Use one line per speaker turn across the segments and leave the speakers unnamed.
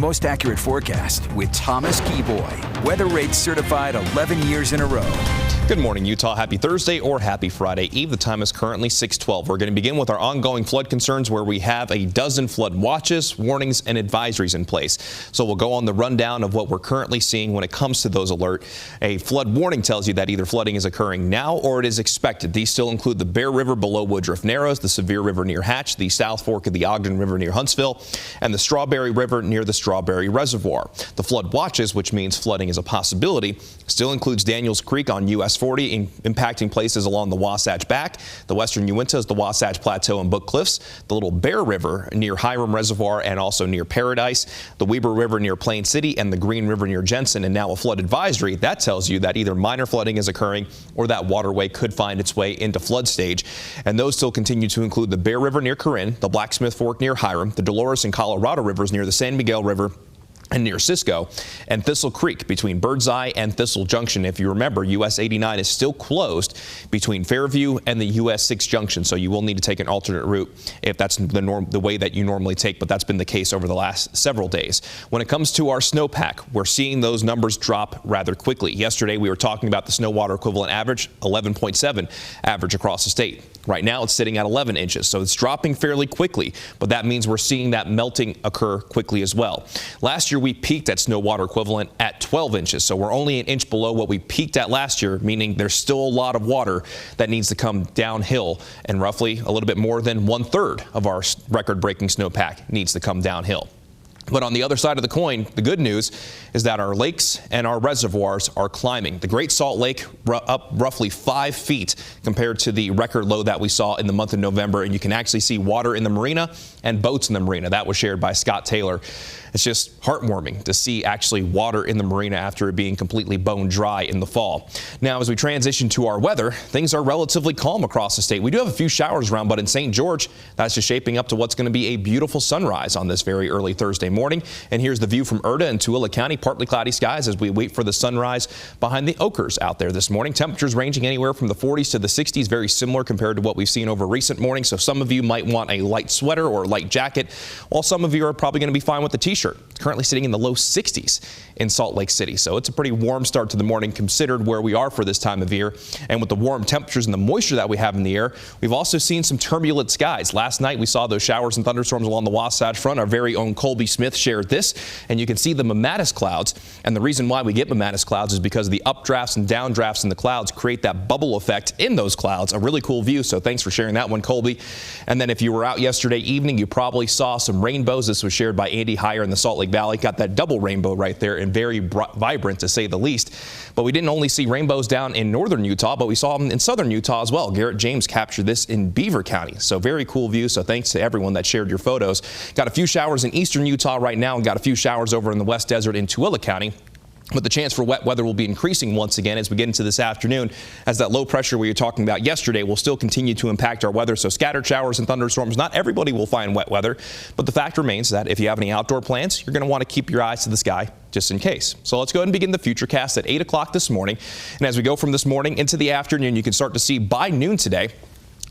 Most accurate forecast with Thomas Geboy. Weather rates certified 11 years in a row.
Good morning, Utah. Happy Thursday or happy Friday Eve. The time is currently 6:12. We're going to begin with our ongoing flood concerns where we have a dozen flood watches, warnings, and advisories in place. So we'll go on the rundown of what we're currently seeing when it comes to those alerts. A flood warning tells you that either flooding is occurring now or it is expected. These still include the Bear River below Woodruff Narrows, the Sevier River near Hatch, the South Fork of the Ogden River near Huntsville, and the Strawberry River near the Strawberry Reservoir. The flood watches, which means flooding is a possibility, still includes Daniels Creek on US 40, impacting places along the Wasatch Back, the western Uintas, the Wasatch Plateau and Book Cliffs, the Little Bear River near Hiram Reservoir and also near Paradise, the Weber River near Plain City, and the Green River near Jensen. And now a flood advisory that tells you that either minor flooding is occurring or that waterway could find its way into flood stage. And those still continue to include the Bear River near Corinne, the Blacksmith Fork near Hiram, the Dolores and Colorado Rivers near the San Miguel River and near Cisco, and Thistle Creek between Birdseye and Thistle Junction. If you remember, US 89 is still closed between Fairview and the US 6 junction, so you will need to take an alternate route if that's the way that you normally take, but that's been the case over the last several days. When it comes to our snowpack, we're seeing those numbers drop rather quickly. Yesterday, we were talking about the snow water equivalent average, 11.7 average across the state. Right now, it's sitting at 11 inches, so it's dropping fairly quickly, but that means we're seeing that melting occur quickly as well. Last year, we peaked at snow water equivalent at 12 inches, so we're only an inch below what we peaked at last year, meaning there's still a lot of water that needs to come downhill, and roughly a little bit more than 1/3 of our record-breaking snowpack needs to come downhill. But on the other side of the coin, the good news is that our lakes and our reservoirs are climbing. The Great Salt Lake up roughly 5 feet compared to the record low that we saw in the month of November. And you can actually see water in the marina and boats in the marina. That was shared by Scott Taylor. It's just heartwarming to see actually water in the marina after it being completely bone dry in the fall. Now, as we transition to our weather, things are relatively calm across the state. We do have a few showers around, but in St. George, that's just shaping up to what's going to be a beautiful sunrise on this very early Thursday morning. And here's the view from Erta and Tooele County. Partly cloudy skies as we wait for the sunrise behind the Oakers out there this morning. Temperatures ranging anywhere from the 40s to the 60s, very similar compared to what we've seen over recent mornings. So some of you might want a light sweater or a light jacket, while some of you are probably going to be fine with the t-shirt. It's currently sitting in the low 60s in Salt Lake City. So it's a pretty warm start to the morning considered where we are for this time of year. And with the warm temperatures and the moisture that we have in the air, we've also seen some turbulent skies. Last night we saw those showers and thunderstorms along the Wasatch Front. Our very own Colby Smith shared this, and you can see the mammatus clouds. And the reason why we get mammatus clouds is because the updrafts and downdrafts in the clouds create that bubble effect in those clouds. A really cool view. So thanks for sharing that one, Colby. And then if you were out yesterday evening, you probably saw some rainbows. This was shared by Andy Heyer in the Salt Lake Valley. Got that double rainbow right there and very vibrant to say the least. But we didn't only see rainbows down in northern Utah, but we saw them in southern Utah as well. Garrett James captured this in Beaver County. So very cool view. So thanks to everyone that shared your photos. Got a few showers in eastern Utah right now and got a few showers over in the West Desert in Tooele County. But the chance for wet weather will be increasing once again as we get into this afternoon, as that low pressure we were talking about yesterday will still continue to impact our weather. So scattered showers and thunderstorms. Not everybody will find wet weather, but the fact remains that if you have any outdoor plans, you're going to want to keep your eyes to the sky just in case. So let's go ahead and begin the Futurecast at 8 o'clock this morning. And as we go from this morning into the afternoon, you can start to see by noon today,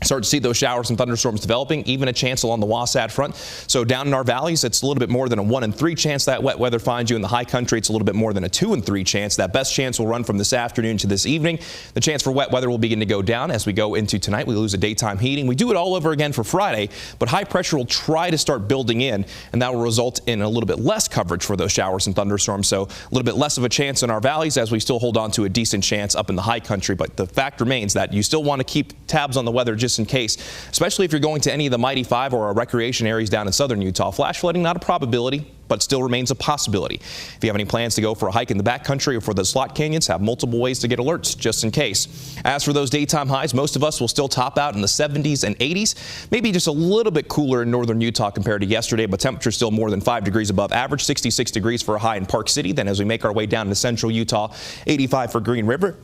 start to see those showers and thunderstorms developing, even a chance along the Wasatch Front. So down in our valleys, it's a little bit more than a 1 in 3 chance that wet weather finds you. In the high country, it's a little bit more than a 2 in 3 chance. That best chance will run from this afternoon to this evening. The chance for wet weather will begin to go down as we go into tonight. We lose a daytime heating. We do it all over again for Friday, but high pressure will try to start building in, and that will result in a little bit less coverage for those showers and thunderstorms. So a little bit less of a chance in our valleys as we still hold on to a decent chance up in the high country. But the fact remains that you still want to keep tabs on the weather just in case, especially if you're going to any of the Mighty Five or our recreation areas down in southern Utah. Flash flooding, not a probability, but still remains a possibility. If you have any plans to go for a hike in the backcountry or for the slot canyons, have multiple ways to get alerts just in case. As for those daytime highs, most of us will still top out in the 70s and 80s, maybe just a little bit cooler in northern Utah compared to yesterday, but temperatures still more than 5 degrees above average, 66 degrees for a high in Park City. Then as we make our way down to central Utah, 85 for Green River.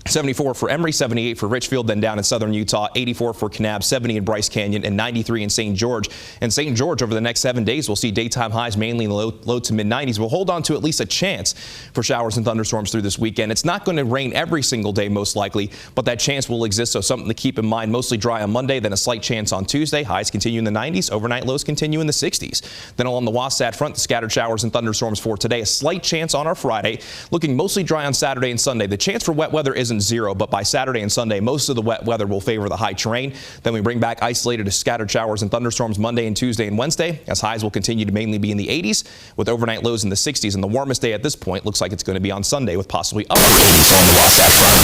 74 for Emory, 78 for Richfield, then down in southern Utah, 84 for Kanab, 70 in Bryce Canyon, and 93 in St. George. In St. George, over the next 7 days, we'll see daytime highs mainly in the low to mid-90s. We'll hold on to at least a chance for showers and thunderstorms through this weekend. It's not going to rain every single day, most likely, but that chance will exist, so something to keep in mind. Mostly dry on Monday, then a slight chance on Tuesday. Highs continue in the 90s. Overnight lows continue in the 60s. Then along the Wasatch front, the scattered showers and thunderstorms for today. A slight chance on our Friday, looking mostly dry on Saturday and Sunday. The chance for wet weather isn't zero, but by Saturday and Sunday, most of the wet weather will favor the high terrain. Then we bring back isolated to scattered showers and thunderstorms Monday and Tuesday and Wednesday, as highs will continue to mainly be in the 80s with overnight lows in the 60s. And the warmest day at this point looks like it's going to be on Sunday with possibly upper 80s on the Wasatch front.